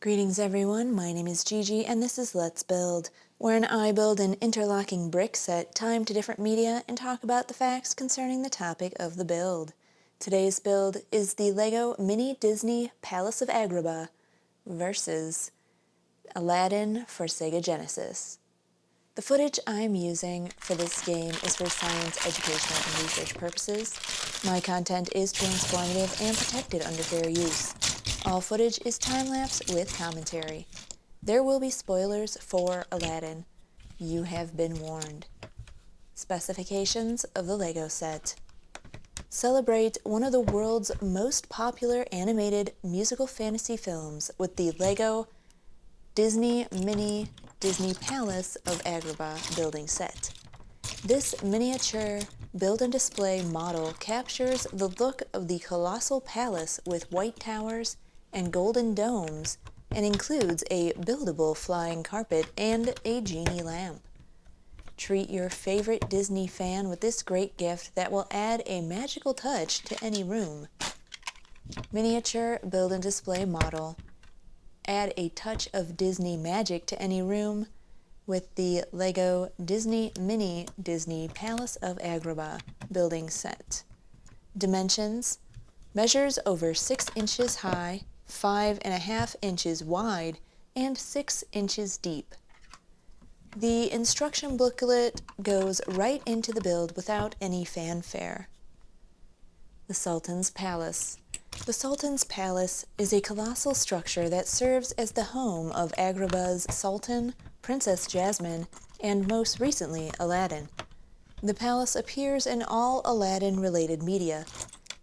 Greetings everyone, my name is Gigi and this is Let's Build, wherein I build an interlocking brick set timed to different media and talk about the facts concerning the topic of the build. Today's build is the LEGO Mini Disney Palace of Agrabah versus Aladdin for Sega Genesis. The footage I'm using for this game is for science, educational, and research purposes. My content is transformative and protected under fair use. All footage is time-lapse with commentary. There will be spoilers for Aladdin. You have been warned. Specifications of the LEGO set. Celebrate one of the world's most popular animated musical fantasy films with the LEGO Disney Mini Disney Palace of Agrabah building set. This miniature build and display model captures the look of the colossal palace with white towers and golden domes and includes a buildable flying carpet and a genie lamp. Treat your favorite Disney fan with this great gift that will add a magical touch to any room. Miniature build and display model. Add a touch of Disney magic to any room with the LEGO Disney Mini Disney Palace of Agrabah building set. Dimensions: measures over 6 inches high, 5.5 inches wide, and 6 inches deep. The instruction booklet goes right into the build without any fanfare. The Sultan's Palace. The Sultan's Palace is a colossal structure that serves as the home of Agrabah's Sultan, Princess Jasmine, and most recently Aladdin. The palace appears in all Aladdin-related media.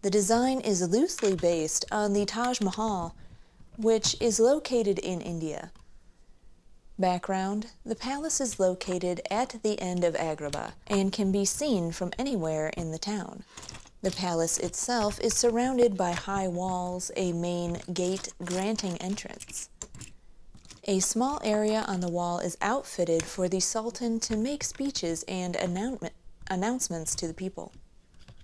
The design is loosely based on the Taj Mahal, which is located in India. Background: the palace is located at the end of Agrabah and can be seen from anywhere in the town. The palace itself is surrounded by high walls, a main gate granting entrance. A small area on the wall is outfitted for the Sultan to make speeches and announcements to the people.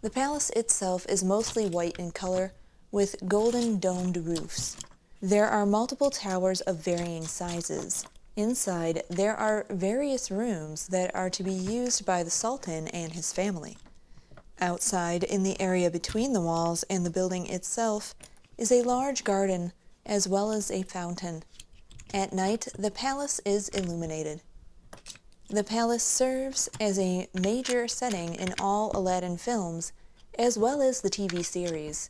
The palace itself is mostly white in color, with golden domed roofs. There are multiple towers of varying sizes. Inside, there are various rooms that are to be used by the Sultan and his family. Outside, in the area between the walls and the building itself, is a large garden as well as a fountain. At night, the palace is illuminated. The palace serves as a major setting in all Aladdin films, as well as the TV series.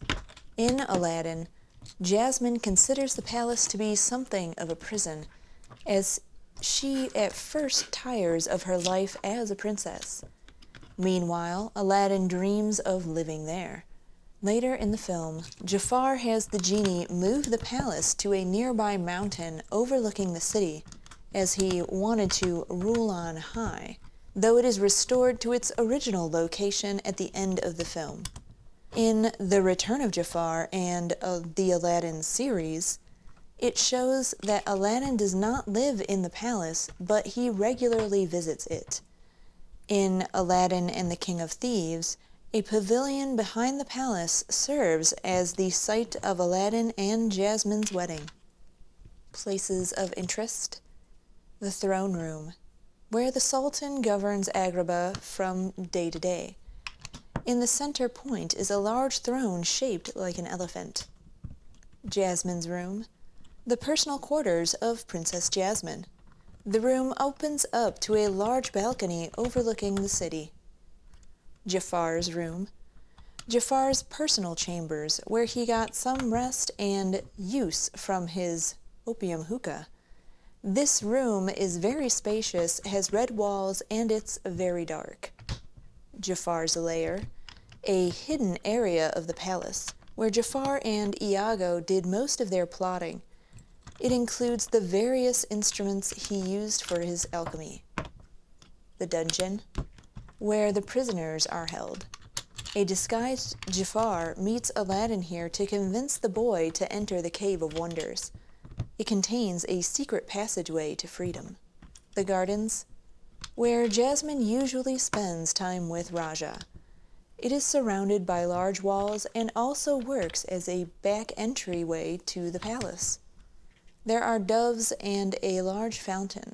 In Aladdin, Jasmine considers the palace to be something of a prison, as she at first tires of her life as a princess. Meanwhile, Aladdin dreams of living there. Later in the film, Jafar has the genie move the palace to a nearby mountain overlooking the city, as he wanted to rule on high, though it is restored to its original location at the end of the film. In The Return of Jafar and the Aladdin series, it shows that Aladdin does not live in the palace, but he regularly visits it. In Aladdin and the King of Thieves, a pavilion behind the palace serves as the site of Aladdin and Jasmine's wedding. Places of interest: the throne room, where the Sultan governs Agrabah from day to day. In the center point is a large throne shaped like an elephant. Jasmine's room, the personal quarters of Princess Jasmine. The room opens up to a large balcony overlooking the city. Jafar's room, Jafar's personal chambers, where he got some rest and use from his opium hookah. This room is very spacious, has red walls, and it's very dark. Jafar's lair, a hidden area of the palace, where Jafar and Iago did most of their plotting. It includes the various instruments he used for his alchemy. The dungeon, where the prisoners are held. A disguised Jafar meets Aladdin here to convince the boy to enter the Cave of Wonders. It contains a secret passageway to freedom. The gardens, where Jasmine usually spends time with Raja. It is surrounded by large walls and also works as a back entryway to the palace. There are doves and a large fountain.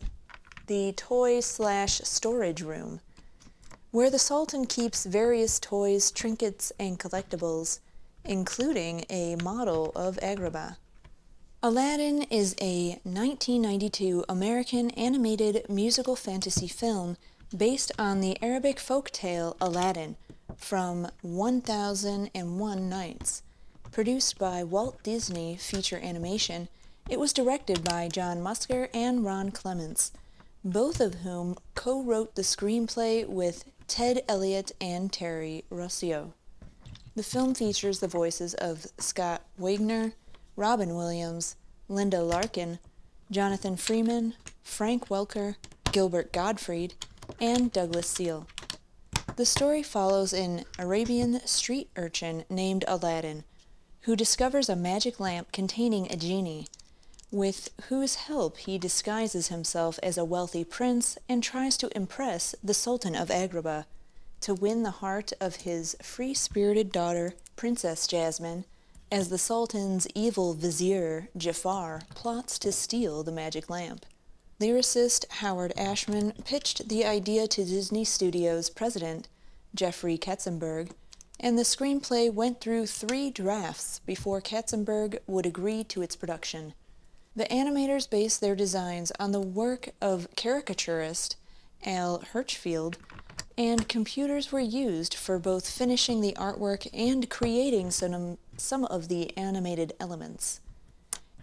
The toy/storage room, where the Sultan keeps various toys, trinkets, and collectibles, including a model of Agrabah. Aladdin is a 1992 American animated musical fantasy film based on the Arabic folk tale Aladdin from 1001 Nights. Produced by Walt Disney Feature Animation, it was directed by John Musker and Ron Clements, both of whom co-wrote the screenplay with Ted Elliott and Terry Rossio. The film features the voices of Scott Wagner, Robin Williams, Linda Larkin, Jonathan Freeman, Frank Welker, Gilbert Gottfried, and Douglas Seal. The story follows an Arabian street urchin named Aladdin, who discovers a magic lamp containing a genie, with whose help he disguises himself as a wealthy prince and tries to impress the Sultan of Agrabah to win the heart of his free-spirited daughter, Princess Jasmine, as the Sultan's evil vizier, Jafar, plots to steal the magic lamp. Lyricist Howard Ashman pitched the idea to Disney Studios' president, Jeffrey Katzenberg, and the screenplay went through 3 drafts before Katzenberg would agree to its production. The animators based their designs on the work of caricaturist Al Hirschfield, and computers were used for both finishing the artwork and creating some of the animated elements.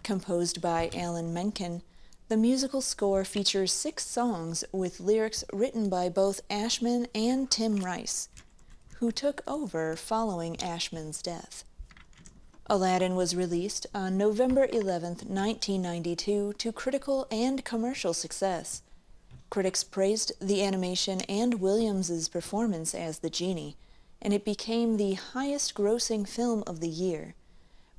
Composed by Alan Menken, the musical score features 6 songs with lyrics written by both Ashman and Tim Rice, who took over following Ashman's death. Aladdin was released on November 11, 1992, to critical and commercial success. Critics praised the animation and Williams's performance as the genie, and it became the highest-grossing film of the year,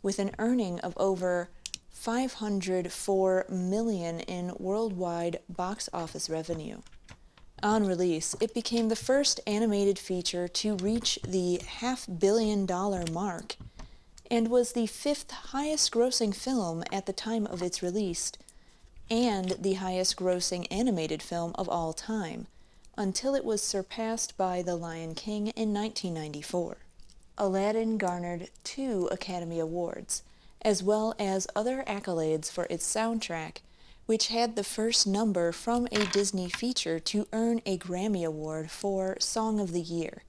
with an earning of over $504 million in worldwide box office revenue. On release, it became the first animated feature to reach the $500 million mark, and was the 5th highest-grossing film at the time of its release, and the highest-grossing animated film of all time, until it was surpassed by The Lion King in 1994. Aladdin garnered 2 Academy Awards, as well as other accolades for its soundtrack, which had the first number from a Disney feature to earn a Grammy Award for Song of the Year,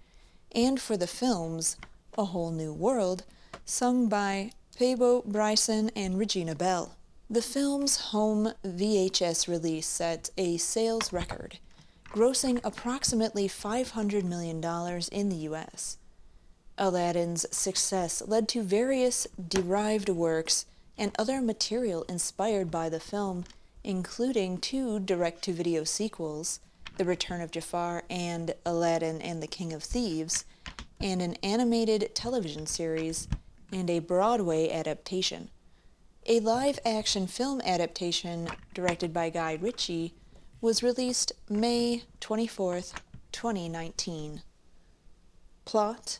and for the films A Whole New World, sung by Peabo Bryson and Regina Bell. The film's home VHS release set a sales record, grossing approximately $500 million in the U.S. Aladdin's success led to various derived works and other material inspired by the film, including 2 direct-to-video sequels, The Return of Jafar and Aladdin and the King of Thieves, and an animated television series, and a Broadway adaptation. A live-action film adaptation directed by Guy Ritchie was released May 24, 2019. Plot: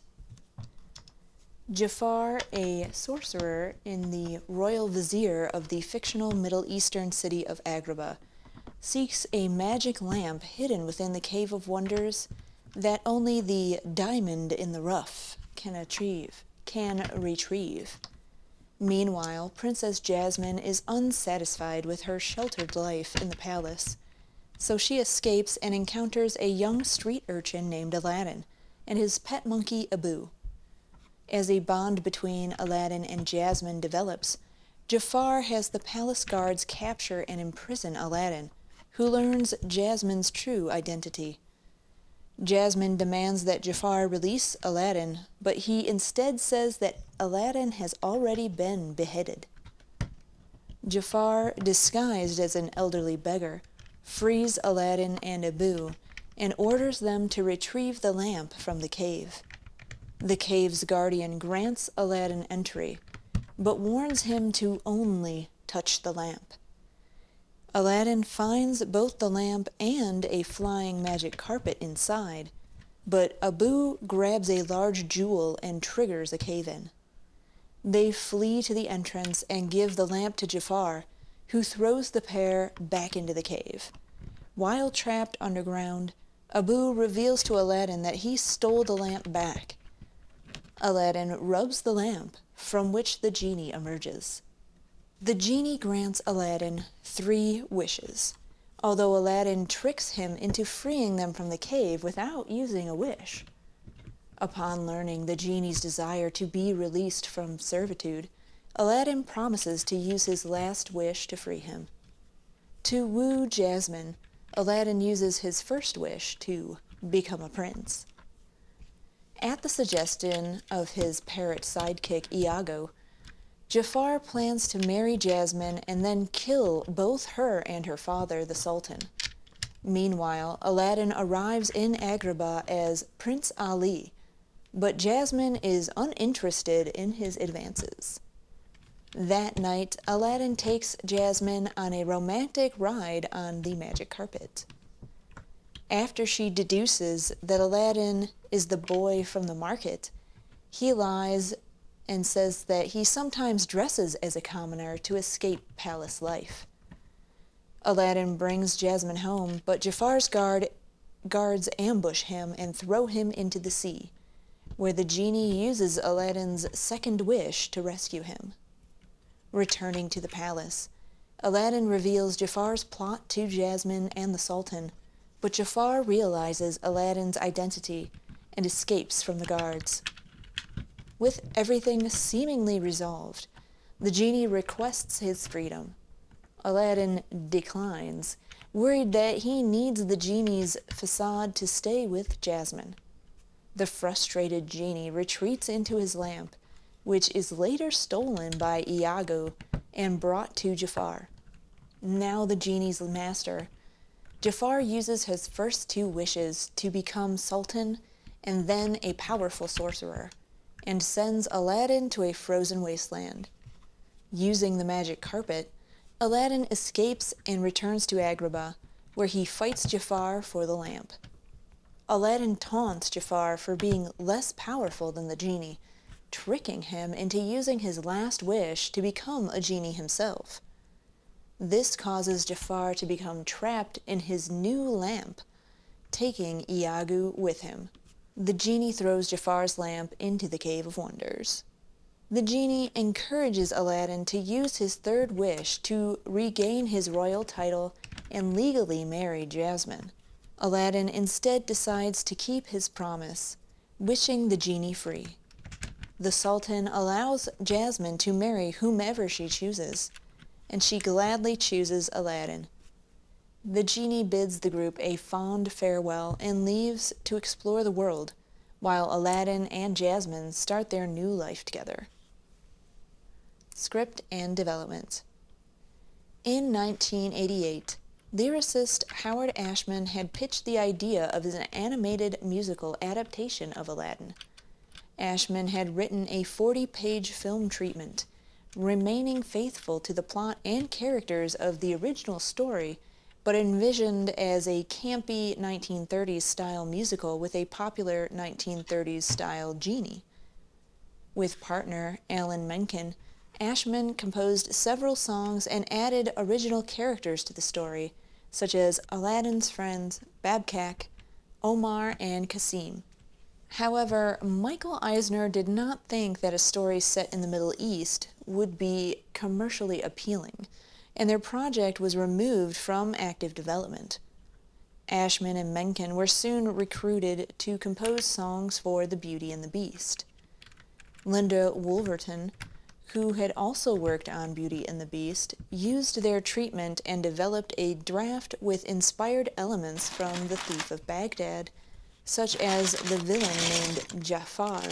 Jafar, a sorcerer in the royal vizier of the fictional Middle Eastern city of Agrabah, seeks a magic lamp hidden within the Cave of Wonders that only the diamond in the rough can retrieve. Meanwhile, Princess Jasmine is unsatisfied with her sheltered life in the palace, so she escapes and encounters a young street urchin named Aladdin and his pet monkey Abu. As a bond between Aladdin and Jasmine develops, Jafar has the palace guards capture and imprison Aladdin, who learns Jasmine's true identity. Jasmine demands that Jafar release Aladdin, but he instead says that Aladdin has already been beheaded. Jafar, disguised as an elderly beggar, frees Aladdin and Abu and orders them to retrieve the lamp from the cave. The cave's guardian grants Aladdin entry, but warns him to only touch the lamp. Aladdin finds both the lamp and a flying magic carpet inside, but Abu grabs a large jewel and triggers a cave-in. They flee to the entrance and give the lamp to Jafar, who throws the pair back into the cave. While trapped underground, Abu reveals to Aladdin that he stole the lamp back. Aladdin rubs the lamp, from which the genie emerges. The genie grants Aladdin 3 wishes, although Aladdin tricks him into freeing them from the cave without using a wish. Upon learning the genie's desire to be released from servitude, Aladdin promises to use his last wish to free him. To woo Jasmine, Aladdin uses his first wish to become a prince. At the suggestion of his parrot sidekick Iago, Jafar plans to marry Jasmine and then kill both her and her father, the Sultan. Meanwhile, Aladdin arrives in Agrabah as Prince Ali, but Jasmine is uninterested in his advances. That night, Aladdin takes Jasmine on a romantic ride on the magic carpet. After she deduces that Aladdin is the boy from the market, he lies and says that he sometimes dresses as a commoner to escape palace life. Aladdin brings Jasmine home, but Jafar's guards ambush him and throw him into the sea, where the genie uses Aladdin's second wish to rescue him. Returning to the palace, Aladdin reveals Jafar's plot to Jasmine and the Sultan, but Jafar realizes Aladdin's identity and escapes from the guards. With everything seemingly resolved, the genie requests his freedom. Aladdin declines, worried that he needs the genie's facade to stay with Jasmine. The frustrated genie retreats into his lamp, which is later stolen by Iago and brought to Jafar. Now the genie's master, Jafar uses his first 2 wishes to become Sultan and then a powerful sorcerer, and sends Aladdin to a frozen wasteland. Using the magic carpet, Aladdin escapes and returns to Agrabah, where he fights Jafar for the lamp. Aladdin taunts Jafar for being less powerful than the genie, tricking him into using his last wish to become a genie himself. This causes Jafar to become trapped in his new lamp, taking Iago with him. The genie throws Jafar's lamp into the Cave of Wonders. The genie encourages Aladdin to use his third wish to regain his royal title and legally marry Jasmine. Aladdin instead decides to keep his promise, wishing the genie free. The Sultan allows Jasmine to marry whomever she chooses, and she gladly chooses Aladdin. The genie bids the group a fond farewell and leaves to explore the world, while Aladdin and Jasmine start their new life together. Script and development. In 1988, lyricist Howard Ashman had pitched the idea of an animated musical adaptation of Aladdin. Ashman had written a 40-page film treatment, remaining faithful to the plot and characters of the original story, but envisioned as a campy 1930s-style musical with a popular 1930s-style genie. With partner Alan Menken, Ashman composed several songs and added original characters to the story, such as Aladdin's friends Babkak, Omar, and Kasim. However, Michael Eisner did not think that a story set in the Middle East would be commercially appealing, and their project was removed from active development. Ashman and Menken were soon recruited to compose songs for The Beauty and the Beast. Linda Wolverton, who had also worked on Beauty and the Beast, used their treatment and developed a draft with inspired elements from The Thief of Baghdad, such as the villain named Jafar,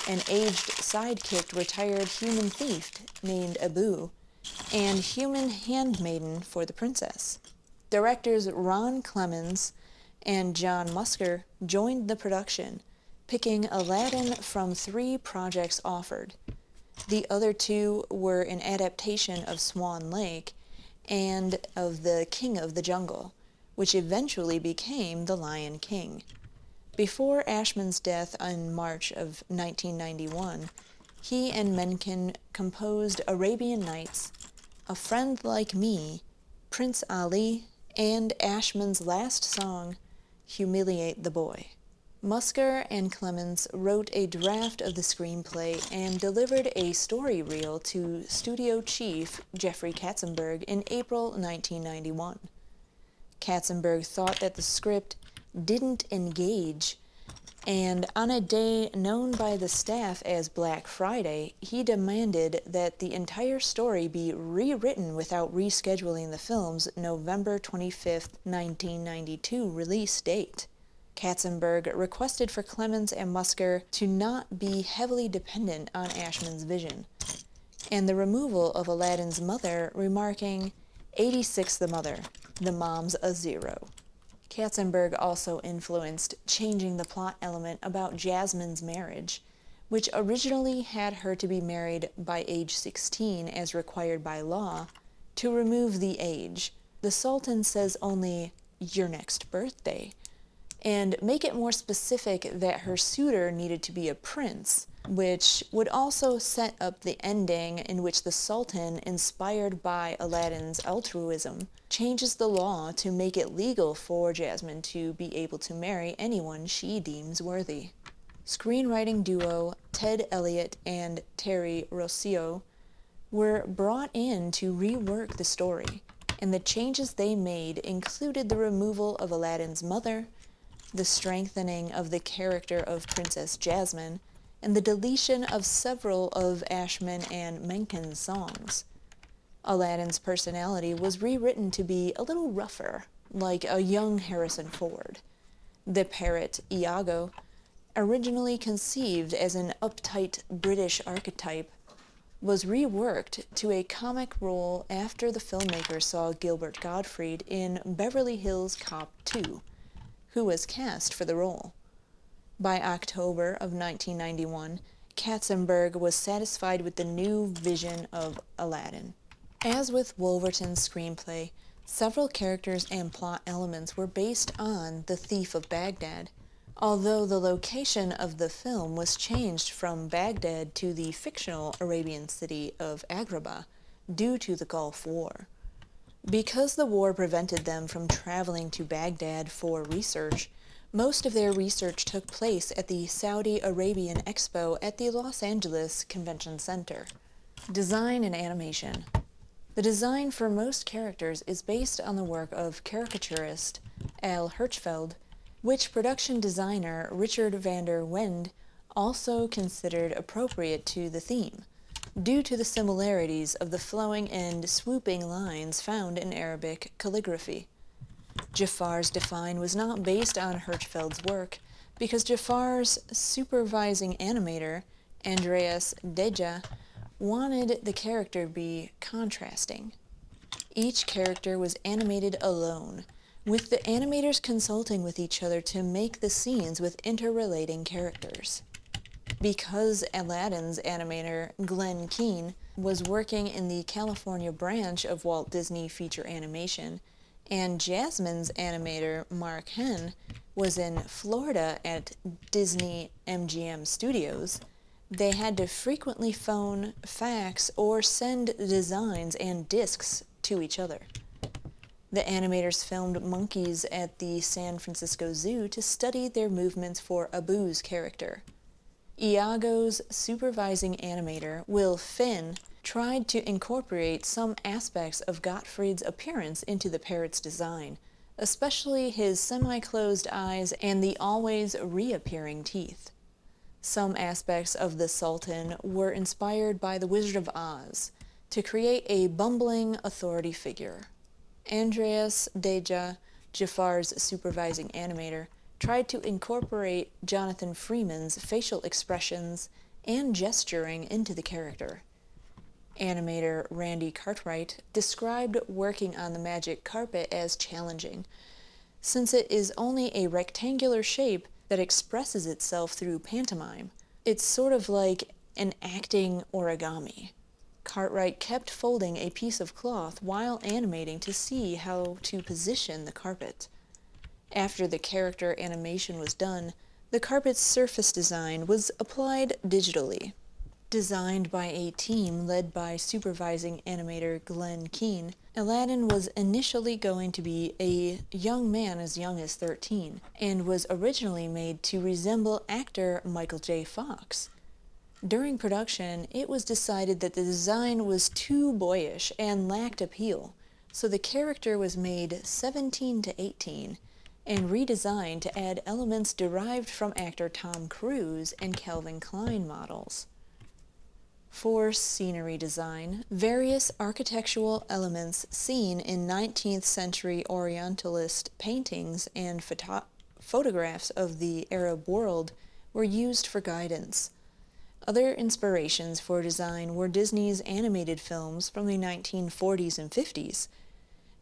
an aged sidekick retired human thief named Abu, and human handmaiden for the princess. Directors Ron Clements and John Musker joined the production, picking Aladdin from 3 projects offered. The other 2 were an adaptation of Swan Lake and of The King of the Jungle, which eventually became The Lion King. Before Ashman's death in March of 1991, he and Menken composed Arabian Nights, A Friend Like Me, Prince Ali, and Ashman's last song, Humiliate the Boy. Musker and Clemens wrote a draft of the screenplay and delivered a story reel to studio chief Jeffrey Katzenberg in April 1991. Katzenberg thought that the script didn't engage, and on a day known by the staff as Black Friday, he demanded that the entire story be rewritten without rescheduling the film's November 25, 1992 release date. Katzenberg requested for Clemens and Musker to not be heavily dependent on Ashman's vision, and the removal of Aladdin's mother, remarking, 86 the mother, the mom's a zero. Katzenberg also influenced changing the plot element about Jasmine's marriage, which originally had her to be married by age 16 as required by law, to remove the age. The Sultan says only, your next birthday, and make it more specific that her suitor needed to be a prince, which would also set up the ending in which the Sultan, inspired by Aladdin's altruism, changes the law to make it legal for Jasmine to be able to marry anyone she deems worthy. Screenwriting duo Ted Elliott and Terry Rossio were brought in to rework the story, and the changes they made included the removal of Aladdin's mother, the strengthening of the character of Princess Jasmine, and the deletion of several of Ashman and Menken's songs. Aladdin's personality was rewritten to be a little rougher, like a young Harrison Ford. The parrot, Iago, originally conceived as an uptight British archetype, was reworked to a comic role after the filmmakers saw Gilbert Gottfried in Beverly Hills Cop 2, who was cast for the role. By October of 1991, Katzenberg was satisfied with the new vision of Aladdin. As with Wolverton's screenplay, several characters and plot elements were based on The Thief of Baghdad, although the location of the film was changed from Baghdad to the fictional Arabian city of Agrabah due to the Gulf War. Because the war prevented them from traveling to Baghdad for research, most of their research took place at the Saudi Arabian Expo at the Los Angeles Convention Center. Design and animation. The design for most characters is based on the work of caricaturist Al Hirschfeld, which production designer Richard van der Wende also considered appropriate to the theme, due to the similarities of the flowing and swooping lines found in Arabic calligraphy. Jafar's design was not based on Hirschfeld's work because Jafar's supervising animator, Andreas Deja, wanted the character to be contrasting. Each character was animated alone, with the animators consulting with each other to make the scenes with interrelating characters. Because Aladdin's animator, Glenn Keane, was working in the California branch of Walt Disney Feature Animation, and Jasmine's animator, Mark Henn, was in Florida at Disney MGM Studios, they had to frequently phone, fax, or send designs and discs to each other. The animators filmed monkeys at the San Francisco Zoo to study their movements for Abu's character. Iago's supervising animator, Will Finn, tried to incorporate some aspects of Gottfried's appearance into the parrot's design, especially his semi-closed eyes and the always reappearing teeth. Some aspects of the Sultan were inspired by the Wizard of Oz to create a bumbling authority figure. Andreas Deja, Jafar's supervising animator, tried to incorporate Jonathan Freeman's facial expressions and gesturing into the character. Animator Randy Cartwright described working on the magic carpet as challenging, since it is only a rectangular shape that expresses itself through pantomime. It's sort of like an acting origami. Cartwright kept folding a piece of cloth while animating to see how to position the carpet. After the character animation was done, the carpet's surface design was applied digitally. Designed by a team led by supervising animator Glenn Keane, Aladdin was initially going to be a young man as young as 13, and was originally made to resemble actor Michael J. Fox. During production, it was decided that the design was too boyish and lacked appeal, so the character was made 17 to 18 and redesigned to add elements derived from actor Tom Cruise and Calvin Klein models. For scenery design, various architectural elements seen in 19th century Orientalist paintings and photographs of the Arab world were used for guidance. Other inspirations for design were Disney's animated films from the 1940s and 50s,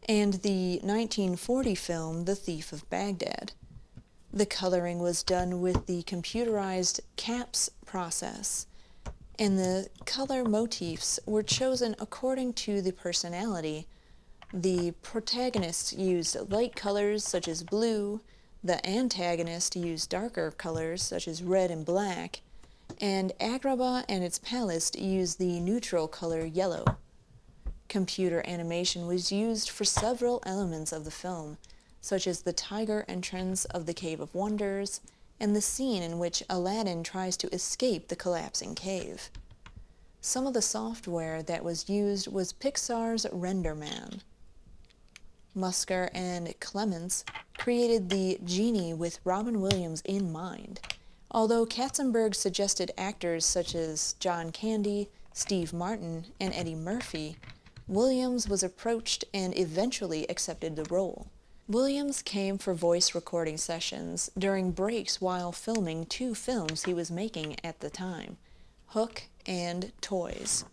and the 1940 film The Thief of Baghdad. The coloring was done with the computerized CAPS process, and the color motifs were chosen according to the personality. The protagonist used light colors such as blue, the antagonist used darker colors such as red and black, and Agrabah and its palace used the neutral color yellow. Computer animation was used for several elements of the film, such as the tiger entrance of the Cave of Wonders, and the scene in which Aladdin tries to escape the collapsing cave. Some of the software that was used was Pixar's RenderMan. Musker and Clements created the genie with Robin Williams in mind, although Katzenberg suggested actors such as John Candy, Steve Martin, and Eddie Murphy. Williams was approached and eventually accepted the role. Williams came for voice recording sessions during breaks while filming two films he was making at the time, Hook and Toys.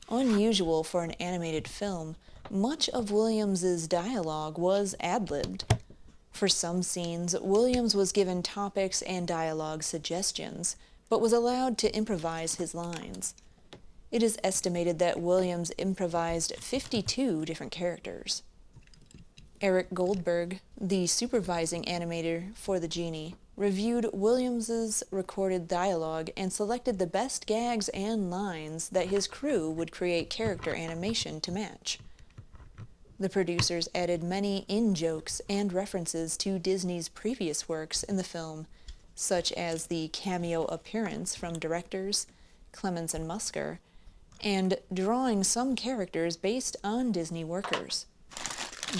Unusual for an animated film, much of Williams's dialogue was ad-libbed. For some scenes, Williams was given topics and dialogue suggestions, but was allowed to improvise his lines. It is estimated that Williams improvised 52 different characters. Eric Goldberg, the supervising animator for the genie, reviewed Williams's recorded dialogue and selected the best gags and lines that his crew would create character animation to match. The producers added many in-jokes and references to Disney's previous works in the film, such as the cameo appearance from directors Clements and Musker, and drawing some characters based on Disney workers.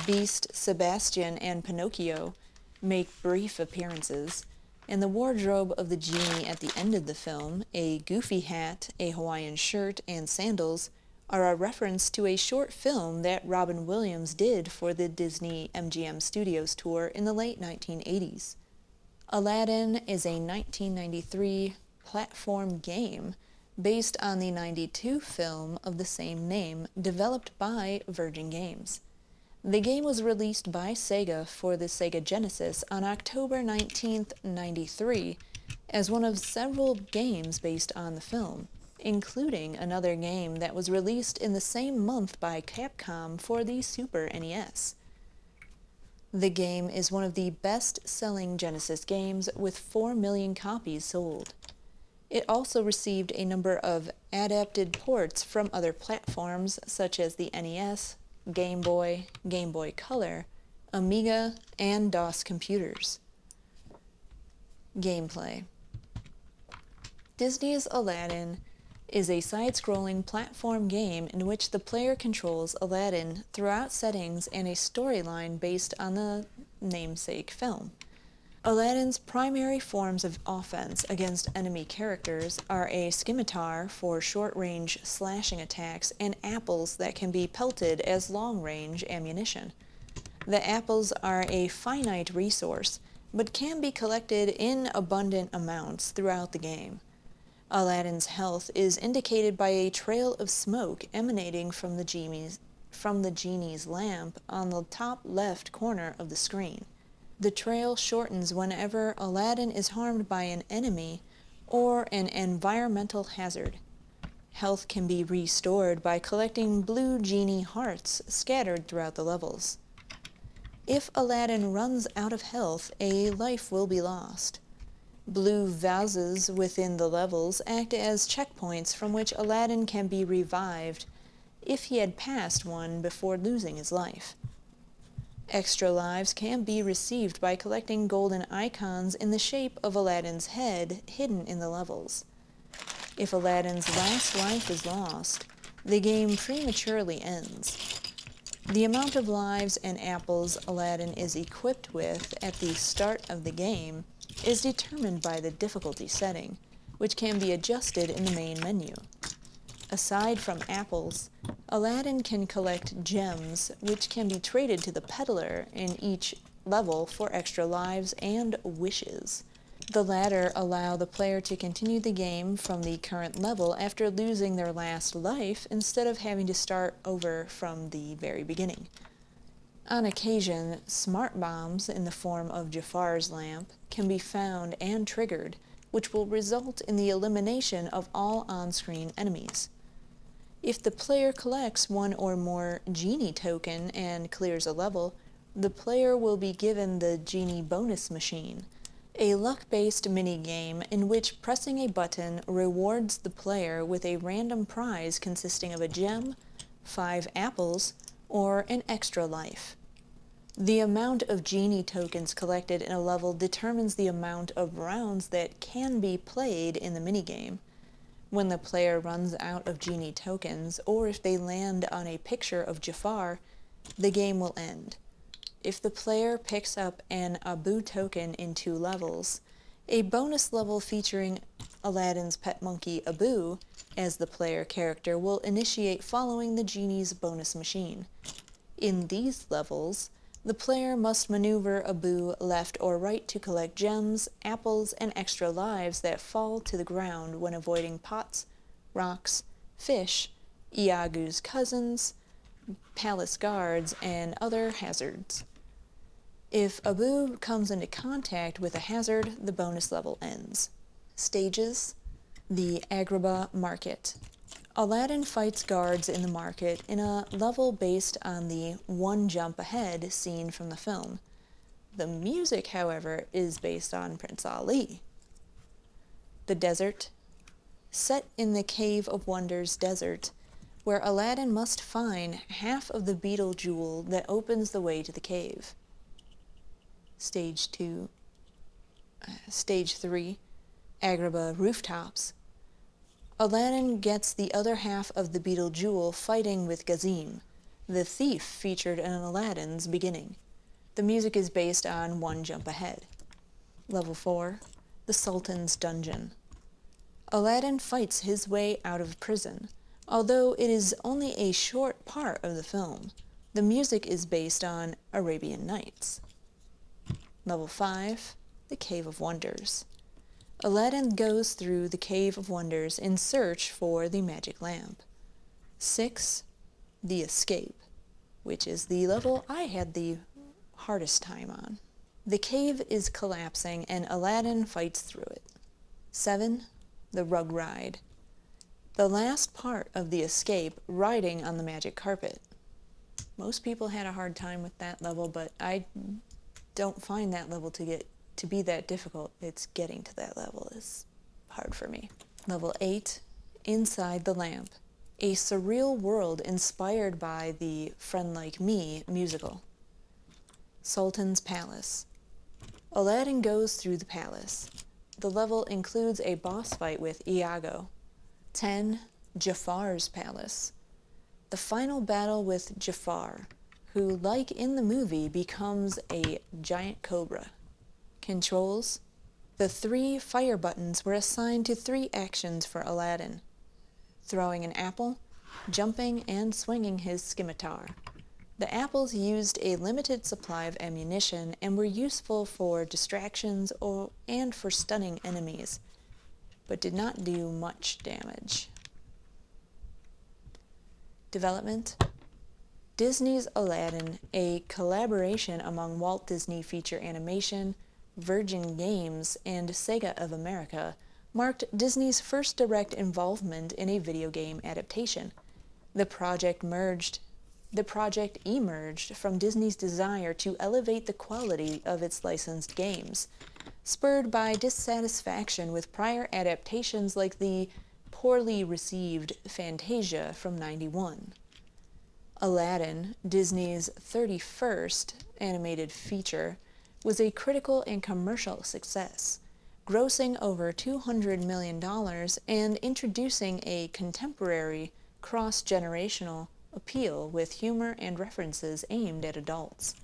Beast, Sebastian, and Pinocchio make brief appearances, and the wardrobe of the genie at the end of the film, a goofy hat, a Hawaiian shirt, and sandals, are a reference to a short film that Robin Williams did for the Disney MGM Studios tour in the late 1980s. Aladdin is a 1993 platform game based on the 92 film of the same name developed by Virgin Games. The game was released by Sega for the Sega Genesis on October 19, 1993, as one of several games based on the film, including another game that was released in the same month by Capcom for the Super NES. The game is one of the best-selling Genesis games with 4 million copies sold. It also received a number of adapted ports from other platforms such as the NES, Game Boy, Game Boy Color, Amiga, and DOS computers. Gameplay. Disney's Aladdin is a side-scrolling platform game in which the player controls Aladdin throughout settings and a storyline based on the namesake film. Aladdin's primary forms of offense against enemy characters are a scimitar for short-range slashing attacks and apples that can be pelted as long-range ammunition. The apples are a finite resource, but can be collected in abundant amounts throughout the game. Aladdin's health is indicated by a trail of smoke emanating from the genie's lamp on the top left corner of the screen. The trail shortens whenever Aladdin is harmed by an enemy or an environmental hazard. Health can be restored by collecting blue genie hearts scattered throughout the levels. If Aladdin runs out of health, a life will be lost. Blue vases within the levels act as checkpoints from which Aladdin can be revived if he had passed one before losing his life. Extra lives can be received by collecting golden icons in the shape of Aladdin's head hidden in the levels. If Aladdin's last life is lost, the game prematurely ends. The amount of lives and apples Aladdin is equipped with at the start of the game is determined by the difficulty setting, which can be adjusted in the main menu. Aside from apples, Aladdin can collect gems, which can be traded to the peddler in each level for extra lives and wishes. The latter allow the player to continue the game from the current level after losing their last life instead of having to start over from the very beginning. On occasion, smart bombs in the form of Jafar's lamp can be found and triggered, which will result in the elimination of all on-screen enemies. If the player collects one or more genie token and clears a level, the player will be given the genie bonus machine, a luck-based mini-game in which pressing a button rewards the player with a random prize consisting of a gem, 5 apples, or an extra life. The amount of genie tokens collected in a level determines the amount of rounds that can be played in the minigame. When the player runs out of genie tokens, or if they land on a picture of Jafar, the game will end. If the player picks up an Abu token in 2 levels, a bonus level featuring Aladdin's pet monkey Abu as the player character will initiate following the genie's bonus machine. In these levels, the player must maneuver Abu left or right to collect gems, apples, and extra lives that fall to the ground when avoiding pots, rocks, fish, Iago's cousins, palace guards, and other hazards. If Abu comes into contact with a hazard, the bonus level ends. Stages. The Agrabah Market. Aladdin fights guards in the market in a level based on the one jump ahead scene from the film. The music, however, is based on Prince Ali. The Desert. Set in the Cave of Wonders desert, where Aladdin must find half of the beetle jewel that opens the way to the cave. Stage 3, Agrabah Rooftops. Aladdin gets the other half of the beetle jewel fighting with Gazim, the thief featured in Aladdin's beginning. The music is based on One Jump Ahead. Level 4, the Sultan's Dungeon. Aladdin fights his way out of prison, although it is only a short part of the film. The music is based on Arabian Nights. Level 5, the Cave of Wonders. Aladdin goes through the Cave of Wonders in search for the magic lamp. 6, the Escape, which is the level I had the hardest time on. The cave is collapsing and Aladdin fights through it. 7, the Rug Ride. The last part of the escape, riding on the magic carpet. Most people had a hard time with that level, but I don't find that level to be that difficult. It's getting to that level is hard for me. Level 8, Inside the Lamp, a surreal world inspired by the Friend Like Me musical. Sultan's Palace. Aladdin goes through the palace. The level includes a boss fight with Iago. 10, Jafar's Palace. The final battle with Jafar, who, like in the movie, becomes a giant cobra. Controls. The 3 fire buttons were assigned to 3 actions for Aladdin: throwing an apple, jumping, and swinging his scimitar. The apples used a limited supply of ammunition and were useful for distractions and for stunning enemies, but did not do much damage. Development. Disney's Aladdin, a collaboration among Walt Disney Feature Animation, Virgin Games, and Sega of America, marked Disney's first direct involvement in a video game adaptation. The project emerged from Disney's desire to elevate the quality of its licensed games. spurred by dissatisfaction with prior adaptations like the poorly received Fantasia from '91. Aladdin, Disney's 31st animated feature, was a critical and commercial success, grossing over $200 million and introducing a contemporary, cross-generational appeal with humor and references aimed at adults.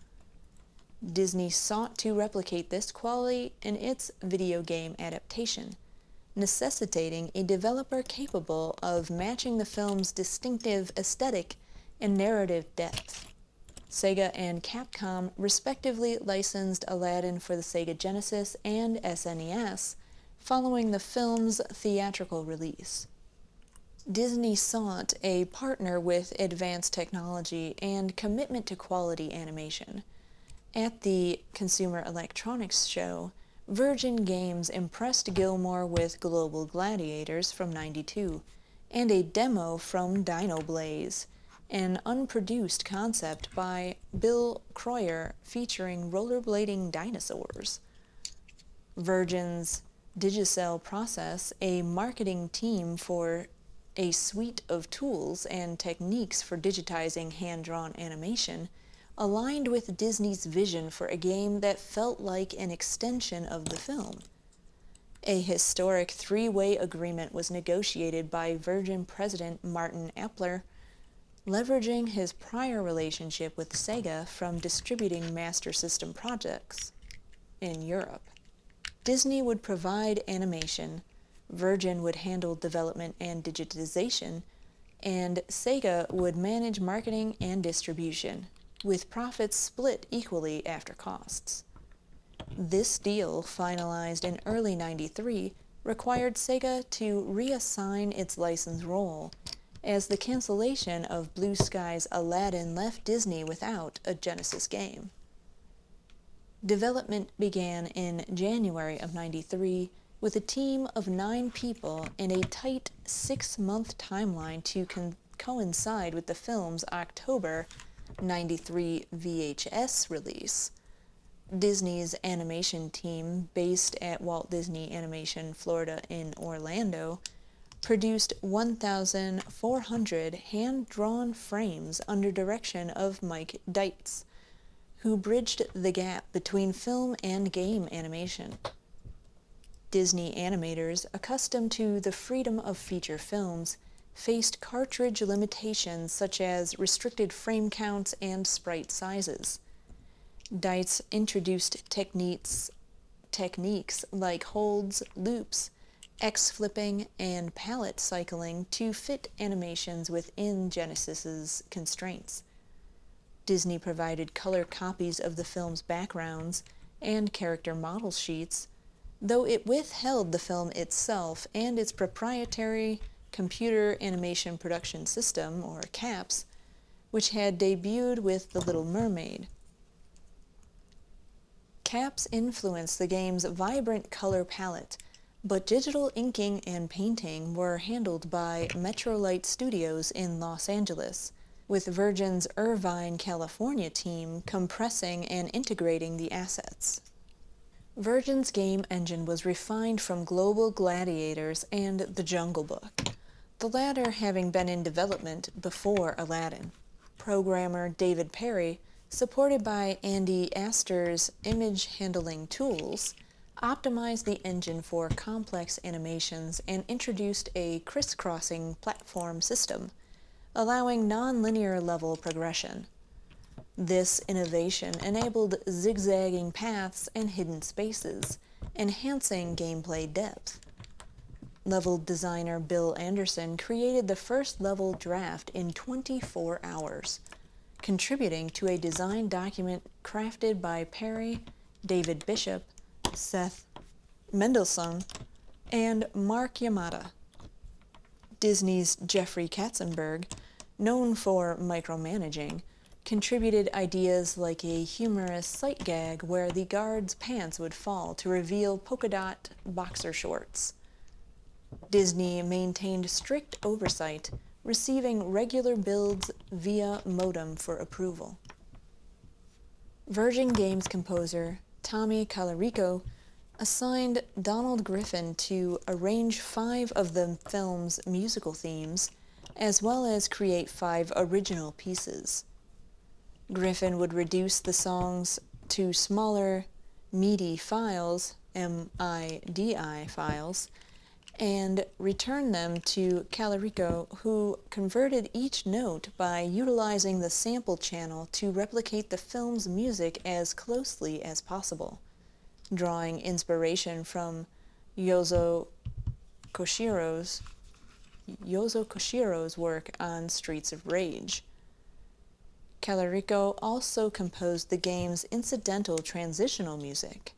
Disney sought to replicate this quality in its video game adaptation, necessitating a developer capable of matching the film's distinctive aesthetic and narrative depth. Sega and Capcom respectively licensed Aladdin for the Sega Genesis and SNES following the film's theatrical release. Disney sought a partner with advanced technology and commitment to quality animation. At the Consumer Electronics Show, Virgin Games impressed Gilmore with Global Gladiators from '92 and a demo from Dino Blaze, an unproduced concept by Bill Croyer featuring rollerblading dinosaurs. Virgin's Digicel Process, a marketing team for a suite of tools and techniques for digitizing hand-drawn animation, aligned with Disney's vision for a game that felt like an extension of the film. A historic three-way agreement was negotiated by Virgin president Martin Appler, leveraging his prior relationship with Sega from distributing Master System projects in Europe. Disney would provide animation, Virgin would handle development and digitization, and Sega would manage marketing and distribution, with profits split equally after costs. This deal, finalized in early '93, required Sega to reassign its license role, as the cancellation of Blue Sky's Aladdin left Disney without a Genesis game. Development began in January of '93 with a team of 9 people in a tight 6-month timeline to coincide with the film's October '93 VHS release. Disney's animation team, based at Walt Disney Animation Florida in Orlando, produced 1,400 hand-drawn frames under direction of Mike Dietz, who bridged the gap between film and game animation. Disney animators, accustomed to the freedom of feature films, faced cartridge limitations such as restricted frame counts and sprite sizes. Dietz introduced techniques like holds, loops, X-flipping, and palette cycling to fit animations within Genesis's constraints. Disney provided color copies of the film's backgrounds and character model sheets, though it withheld the film itself and its proprietary Computer Animation Production System, or CAPS, which had debuted with The Little Mermaid. CAPS influenced the game's vibrant color palette, but digital inking and painting were handled by Metrolight Studios in Los Angeles, with Virgin's Irvine, California team compressing and integrating the assets. Virgin's game engine was refined from Global Gladiators and The Jungle Book, the latter having been in development before Aladdin. Programmer David Perry, supported by Andy Astor's image handling tools, optimized the engine for complex animations and introduced a crisscrossing platform system, allowing non-linear level progression. This innovation enabled zigzagging paths and hidden spaces, enhancing gameplay depth. Level designer Bill Anderson created the first level draft in 24 hours, contributing to a design document crafted by Perry, David Bishop, Seth Mendelsohn, and Mark Yamada. Disney's Jeffrey Katzenberg, known for micromanaging, contributed ideas like a humorous sight gag where the guard's pants would fall to reveal polka dot boxer shorts. Disney maintained strict oversight, receiving regular builds via modem for approval. Virgin Games composer Tommy Colarico assigned Donald Griffin to arrange 5 of the film's musical themes, as well as create 5 original pieces. Griffin would reduce the songs to smaller, MIDI files, MIDI files, and return them to Calarico, who converted each note by utilizing the sample channel to replicate the film's music as closely as possible, drawing inspiration from Yozo Koshiro's work on Streets of Rage. Calarico also composed the game's incidental transitional music.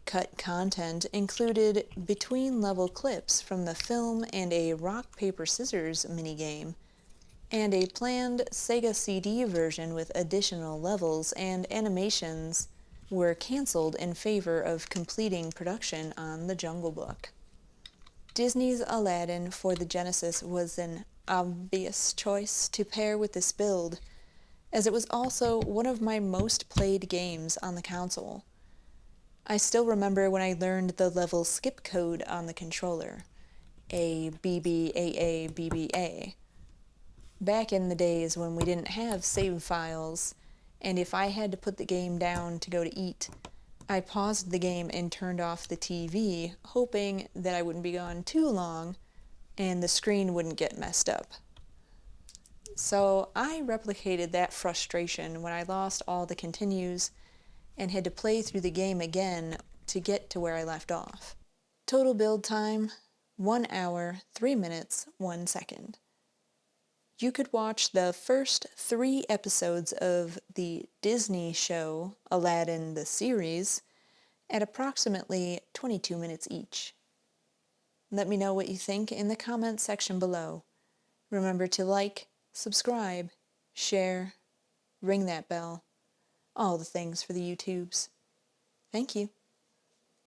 Cut content included between-level clips from the film and a rock-paper-scissors minigame, and a planned Sega CD version with additional levels and animations were cancelled in favor of completing production on The Jungle Book. Disney's Aladdin for the Genesis was an obvious choice to pair with this build, as it was also one of my most played games on the console. I still remember when I learned the level skip code on the controller, A, B, B, A, A, B, B, A. Back in the days when we didn't have save files, and if I had to put the game down to go to eat, I paused the game and turned off the TV, hoping that I wouldn't be gone too long and the screen wouldn't get messed up. So I replicated that frustration when I lost all the continues and had to play through the game again to get to where I left off. Total build time, 1 hour, 3 minutes, 1 second. You could watch the first 3 episodes of the Disney show Aladdin the series at approximately 22 minutes each. Let me know what you think in the comments section below. Remember to like, subscribe, share, ring that bell, all the things for the YouTubes. Thank you.